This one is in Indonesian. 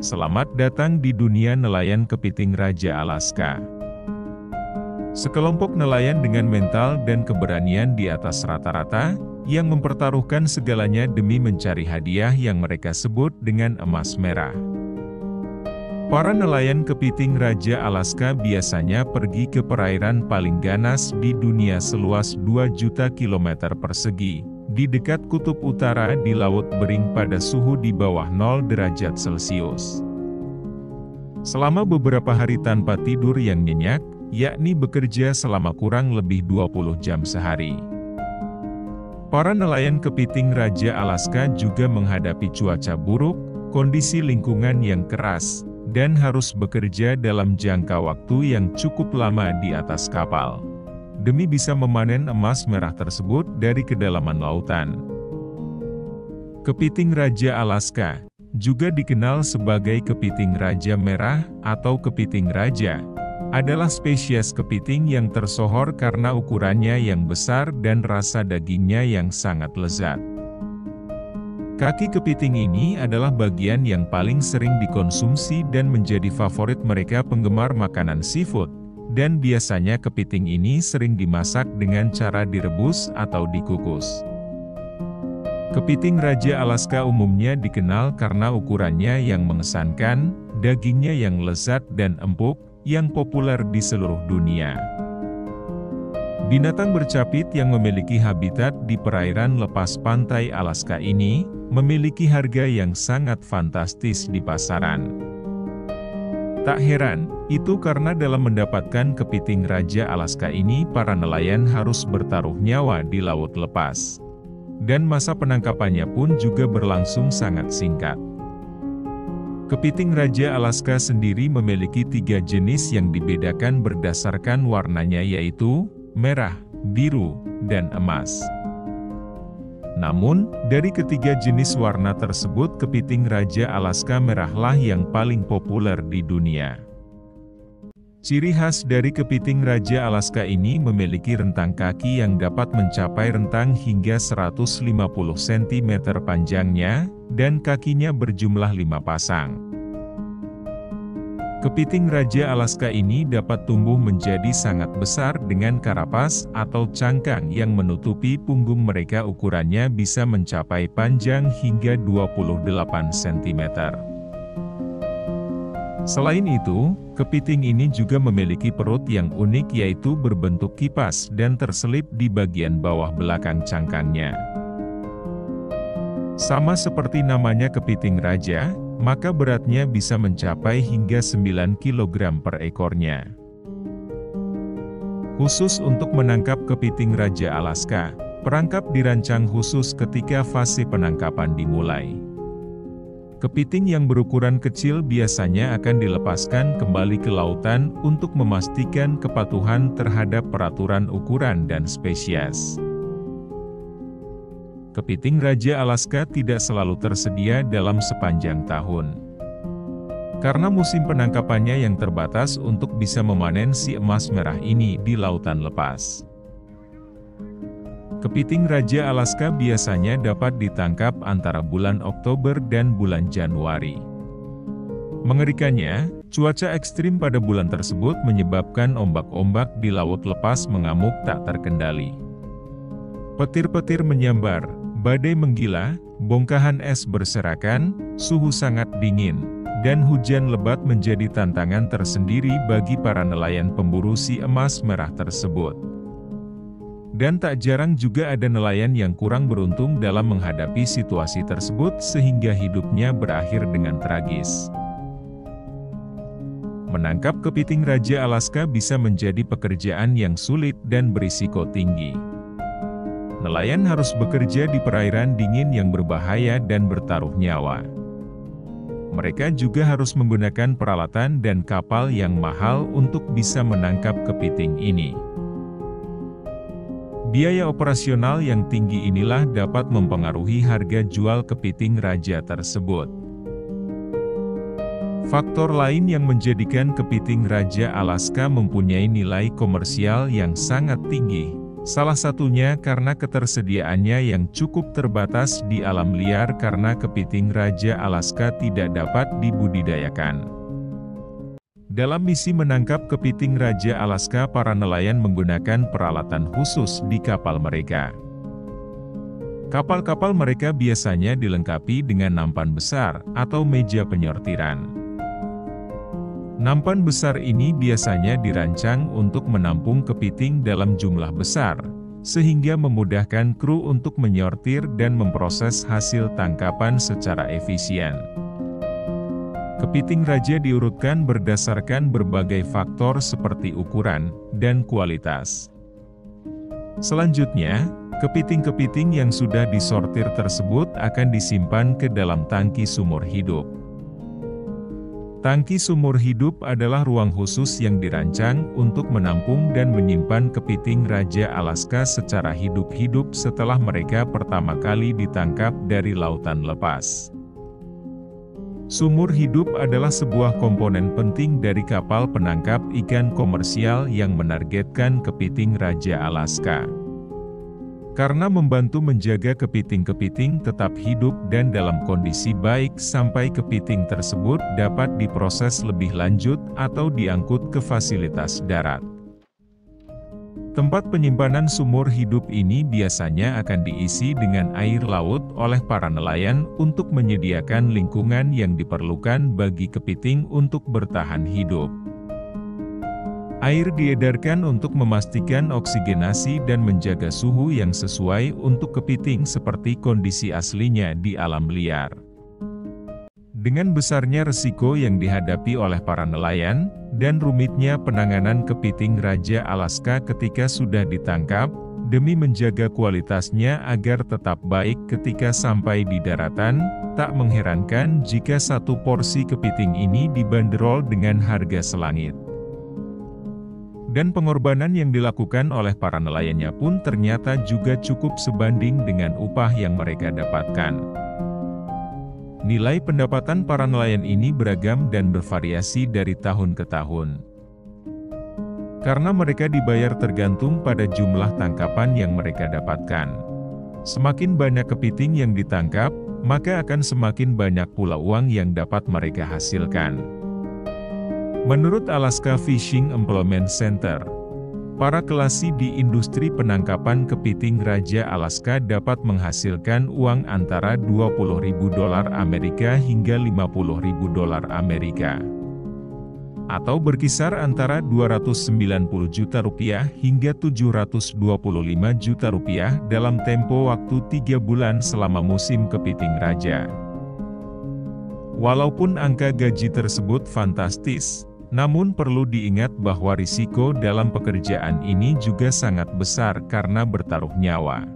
Selamat datang di dunia nelayan kepiting Raja Alaska. Sekelompok nelayan dengan mental dan keberanian di atas rata-rata, yang mempertaruhkan segalanya demi mencari hadiah yang mereka sebut dengan emas merah. Para nelayan kepiting Raja Alaska biasanya pergi ke perairan paling ganas di dunia seluas 2 juta kilometer persegi, di dekat kutub utara di Laut Bering pada suhu di bawah 0 derajat Celcius. Selama beberapa hari tanpa tidur yang nyenyak, yakni bekerja selama kurang lebih 20 jam sehari. Para nelayan kepiting Raja Alaska juga menghadapi cuaca buruk, kondisi lingkungan yang keras, dan harus bekerja dalam jangka waktu yang cukup lama di atas kapal, demi bisa memanen emas merah tersebut dari kedalaman lautan. Kepiting Raja Alaska, juga dikenal sebagai kepiting raja merah atau kepiting raja, adalah spesies kepiting yang tersohor karena ukurannya yang besar dan rasa dagingnya yang sangat lezat. Kaki kepiting ini adalah bagian yang paling sering dikonsumsi dan menjadi favorit mereka penggemar makanan seafood, dan biasanya kepiting ini sering dimasak dengan cara direbus atau dikukus. Kepiting Raja Alaska umumnya dikenal karena ukurannya yang mengesankan, dagingnya yang lezat dan empuk, yang populer di seluruh dunia. Binatang bercapit yang memiliki habitat di perairan lepas pantai Alaska ini, memiliki harga yang sangat fantastis di pasaran. Tak heran, itu karena dalam mendapatkan kepiting Raja Alaska ini para nelayan harus bertaruh nyawa di laut lepas. Dan masa penangkapannya pun juga berlangsung sangat singkat. Kepiting Raja Alaska sendiri memiliki 3 jenis yang dibedakan berdasarkan warnanya, yaitu merah, biru, dan emas. Namun, dari ketiga jenis warna tersebut kepiting Raja Alaska merahlah yang paling populer di dunia. Ciri khas dari kepiting Raja Alaska ini memiliki rentang kaki yang dapat mencapai rentang hingga 150 cm panjangnya, dan kakinya berjumlah 5 pasang. Kepiting Raja Alaska ini dapat tumbuh menjadi sangat besar dengan karapas atau cangkang yang menutupi punggung mereka, ukurannya bisa mencapai panjang hingga 28 cm. Selain itu, kepiting ini juga memiliki perut yang unik, yaitu berbentuk kipas dan terselip di bagian bawah belakang cangkangnya. Sama seperti namanya kepiting raja, maka beratnya bisa mencapai hingga 9 kg per ekornya. Khusus untuk menangkap kepiting Raja Alaska, perangkap dirancang khusus ketika fase penangkapan dimulai. Kepiting yang berukuran kecil biasanya akan dilepaskan kembali ke lautan untuk memastikan kepatuhan terhadap peraturan ukuran dan spesies. Kepiting Raja Alaska tidak selalu tersedia dalam sepanjang tahun. Karena musim penangkapannya yang terbatas untuk bisa memanen si emas merah ini di lautan lepas. Kepiting Raja Alaska biasanya dapat ditangkap antara bulan Oktober dan bulan Januari. Mengerikannya, cuaca ekstrim pada bulan tersebut menyebabkan ombak-ombak di laut lepas mengamuk tak terkendali. Petir-petir menyambar, badai menggila, bongkahan es berserakan, suhu sangat dingin, dan hujan lebat menjadi tantangan tersendiri bagi para nelayan pemburu si emas merah tersebut. Dan tak jarang juga ada nelayan yang kurang beruntung dalam menghadapi situasi tersebut sehingga hidupnya berakhir dengan tragis. Menangkap kepiting Raja Alaska bisa menjadi pekerjaan yang sulit dan berisiko tinggi. Nelayan harus bekerja di perairan dingin yang berbahaya dan bertaruh nyawa. Mereka juga harus menggunakan peralatan dan kapal yang mahal untuk bisa menangkap kepiting ini. Biaya operasional yang tinggi inilah dapat mempengaruhi harga jual kepiting raja tersebut. Faktor lain yang menjadikan kepiting Raja Alaska mempunyai nilai komersial yang sangat tinggi, Salah satunya karena ketersediaannya yang cukup terbatas di alam liar karena kepiting Raja Alaska tidak dapat dibudidayakan. Dalam misi menangkap kepiting Raja Alaska, para nelayan menggunakan peralatan khusus di kapal mereka. Kapal-kapal mereka biasanya dilengkapi dengan nampan besar atau meja penyortiran. Nampan besar ini biasanya dirancang untuk menampung kepiting dalam jumlah besar, sehingga memudahkan kru untuk menyortir dan memproses hasil tangkapan secara efisien. Kepiting raja diurutkan berdasarkan berbagai faktor seperti ukuran dan kualitas. Selanjutnya, kepiting-kepiting yang sudah disortir tersebut akan disimpan ke dalam tangki sumur hidup. Tangki sumur hidup adalah ruang khusus yang dirancang untuk menampung dan menyimpan kepiting Raja Alaska secara hidup-hidup setelah mereka pertama kali ditangkap dari lautan lepas. Sumur hidup adalah sebuah komponen penting dari kapal penangkap ikan komersial yang menargetkan kepiting Raja Alaska. Karena membantu menjaga kepiting-kepiting tetap hidup dan dalam kondisi baik sampai kepiting tersebut dapat diproses lebih lanjut atau diangkut ke fasilitas darat. Tempat penyimpanan sumur hidup ini biasanya akan diisi dengan air laut oleh para nelayan untuk menyediakan lingkungan yang diperlukan bagi kepiting untuk bertahan hidup. Air diedarkan untuk memastikan oksigenasi dan menjaga suhu yang sesuai untuk kepiting seperti kondisi aslinya di alam liar. Dengan besarnya resiko yang dihadapi oleh para nelayan, dan rumitnya penanganan kepiting Raja Alaska ketika sudah ditangkap, demi menjaga kualitasnya agar tetap baik ketika sampai di daratan, tak mengherankan jika satu porsi kepiting ini dibanderol dengan harga selangit. Dan pengorbanan yang dilakukan oleh para nelayannya pun ternyata juga cukup sebanding dengan upah yang mereka dapatkan. Nilai pendapatan para nelayan ini beragam dan bervariasi dari tahun ke tahun. Karena mereka dibayar tergantung pada jumlah tangkapan yang mereka dapatkan. Semakin banyak kepiting yang ditangkap, maka akan semakin banyak pula uang yang dapat mereka hasilkan. Menurut Alaska Fishing Employment Center, para kelasi di industri penangkapan kepiting Raja Alaska dapat menghasilkan uang antara $20.000 Amerika hingga $50.000 Amerika. Atau berkisar antara Rp290 juta hingga Rp725 juta dalam tempo waktu 3 bulan selama musim kepiting raja. Walaupun angka gaji tersebut fantastis, namun perlu diingat bahwa risiko dalam pekerjaan ini juga sangat besar karena bertaruh nyawa.